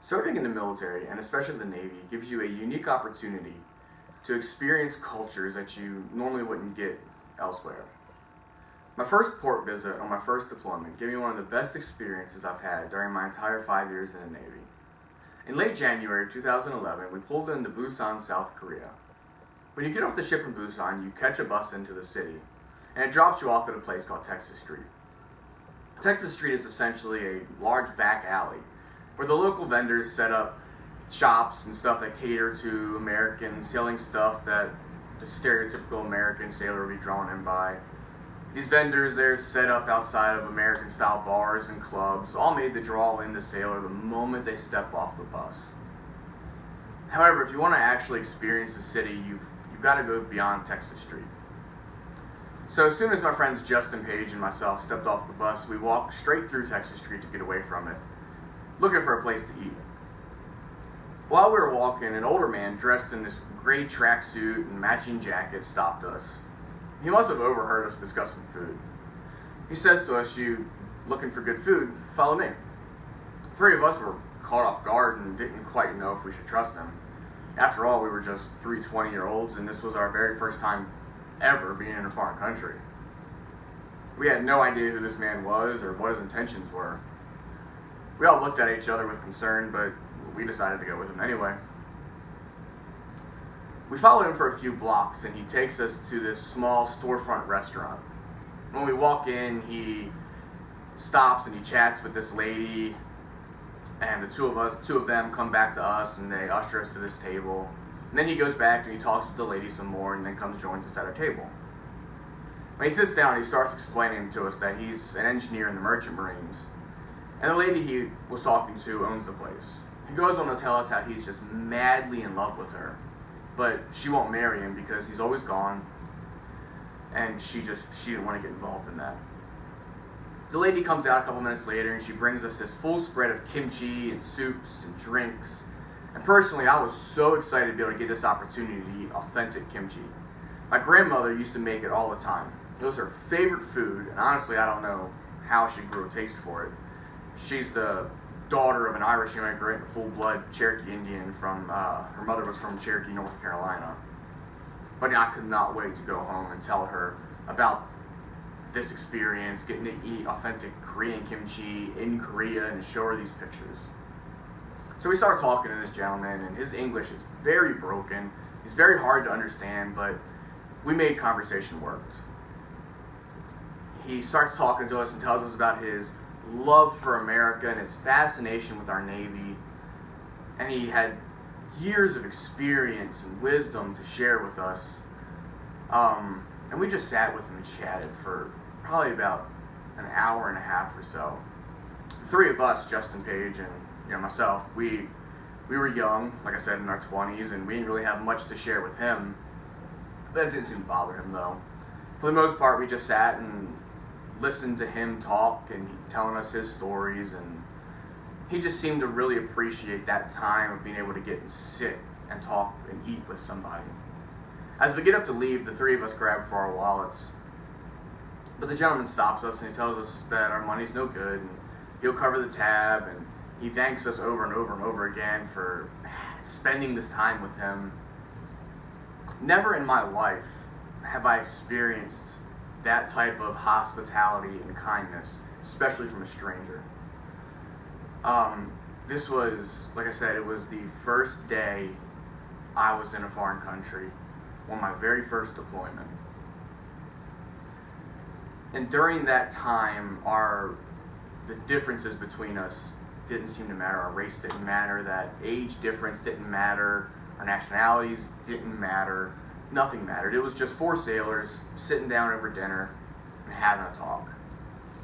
Serving in the military, and especially the Navy, gives you a unique opportunity to experience cultures that you normally wouldn't get elsewhere. My first port visit on my first deployment gave me one of the best experiences I've had during my entire 5 years in the Navy. In late January of 2011, we pulled into Busan, South Korea. When you get off the ship in Busan, you catch a bus into the city, and it drops you off at a place called Texas Street. Texas Street is essentially a large back alley where the local vendors set up shops and stuff that cater to Americans, selling stuff that the stereotypical American sailor would be drawn in by. These vendors, they're set up outside of American-style bars and clubs, all made to draw in the sailor the moment they step off the bus. However, if you want to actually experience the city, you've got to go beyond Texas Street. So as soon as my friends Justin Page and myself stepped off the bus, we walked straight through Texas Street to get away from it, looking for a place to eat. While we were walking, an older man dressed in this gray tracksuit and matching jacket stopped us. He must have overheard us discussing food. He says to us, "You looking for good food? Follow me." Three of us were caught off guard and didn't quite know if we should trust him. After all, we were just three 20-year-olds, and this was our very first time ever being in a foreign country. We had no idea who this man was or what his intentions were. We all looked at each other with concern, but we decided to go with him anyway. We followed him for a few blocks, and he takes us to this small storefront restaurant. When we walk in, he stops and he chats with this lady, and the two of them come back to us, and they usher us to this table. And then he goes back and he talks with the lady some more, and then comes and joins us at our table. When he sits down, he starts explaining to us that he's an engineer in the Merchant Marines, and the lady he was talking to owns the place. He goes on to tell us how he's just madly in love with her, but she won't marry him because he's always gone, and she didn't want to get involved in that. The lady comes out a couple minutes later, and she brings us this full spread of kimchi and soups and drinks. And personally, I was so excited to be able to get this opportunity to eat authentic kimchi. My grandmother used to make it all the time. It was her favorite food, and honestly, I don't know how she grew a taste for it. She's the daughter of an Irish immigrant, full-blood Cherokee Indian her mother was from Cherokee, North Carolina. But I could not wait to go home and tell her about this experience, getting to eat authentic Korean kimchi in Korea and show her these pictures. So we start talking to this gentleman, and his English is very broken. He's very hard to understand, but we made conversation work. He starts talking to us and tells us about his love for America and his fascination with our Navy, and he had years of experience and wisdom to share with us. And we just sat with him and chatted for probably about an hour and a half or so. The three of us, Justin Page and myself, we were young, like I said, in our 20s, and we didn't really have much to share with him. That didn't seem to bother him, though. For the most part, we just sat and listened to him talk and telling us his stories, and he just seemed to really appreciate that time of being able to get and sit and talk and eat with somebody. As we get up to leave, the three of us grab for our wallets, but the gentleman stops us and he tells us that our money's no good, and he'll cover the tab, and he thanks us over and over and over again for spending this time with him. Never in my life have I experienced that type of hospitality and kindness, especially from a stranger. This was, like I said, it was the first day I was in a foreign country on my very first deployment. And during that time, the differences between us didn't seem to matter. Our race didn't matter. That age difference didn't matter. Our nationalities didn't matter. Nothing mattered. It was just four sailors sitting down over dinner and having a talk.